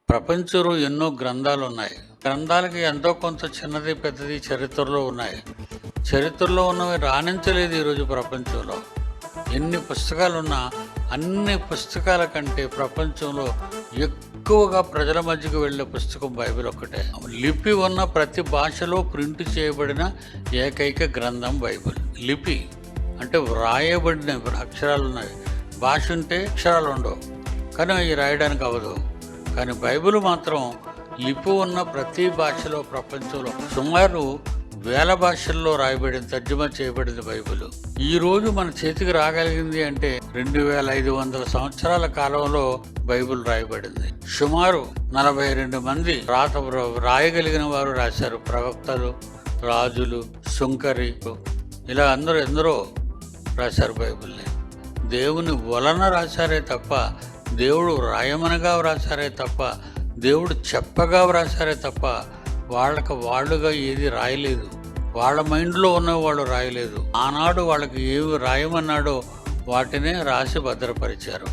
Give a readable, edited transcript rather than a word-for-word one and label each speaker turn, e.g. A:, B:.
A: ప్రపంచంలో ఎన్నో గ్రంథాలు ఉన్నాయి. గ్రంథాలకి ఎంతో కొంత చిన్నది పెద్దది చరిత్రలో ఉన్నాయి. చరిత్రలో ఉన్నవి రాణించలేదు ఈరోజు ప్రపంచంలో. ఎన్ని పుస్తకాలున్నా అన్ని పుస్తకాల కంటే ప్రపంచంలో ఎక్కువగా ప్రజల మధ్యకు వెళ్ళే పుస్తకం బైబిల్ ఒక్కటే. లిపి ఉన్న ప్రతి భాషలో ప్రింట్ చేయబడిన ఏకైక గ్రంథం బైబిల్. లిపి అంటే వ్రాయబడిన అక్షరాలు ఉన్నాయి. భాష ఉంటే అక్షరాలు ఉండవు, కానీ అవి రాయడానికి అవ్వదు. కానీ బైబిల్ మాత్రం లిపి ఉన్న ప్రతి భాషలో ప్రపంచంలో సుమారు 1000 భాషల్లో రాయబడింది, తర్జుమా చేయబడింది బైబిల్. ఈ రోజు మన చేతికి రాగలిగింది అంటే 2500 సంవత్సరాల కాలంలో బైబిల్ రాయబడింది. సుమారు 42 మంది రాయగలిగిన వారు రాశారు. ప్రవక్తలు, రాజులు, సుంకరి, ఇలా ఎందరో రాశారు బైబిల్ని. దేవుని వలన రాశారే తప్ప, దేవుడు రాయమనగా వ్రాసారే తప్ప, దేవుడు చెప్పగా వ్రాసారే తప్ప వాళ్ళుగా ఏది రాయలేదు. వాళ్ళ మైండ్లో ఉన్న వాళ్ళు రాయలేదు. ఆనాడు వాళ్ళకి ఏవి రాయమన్నాడో వాటినే రాసి భద్రపరిచారు.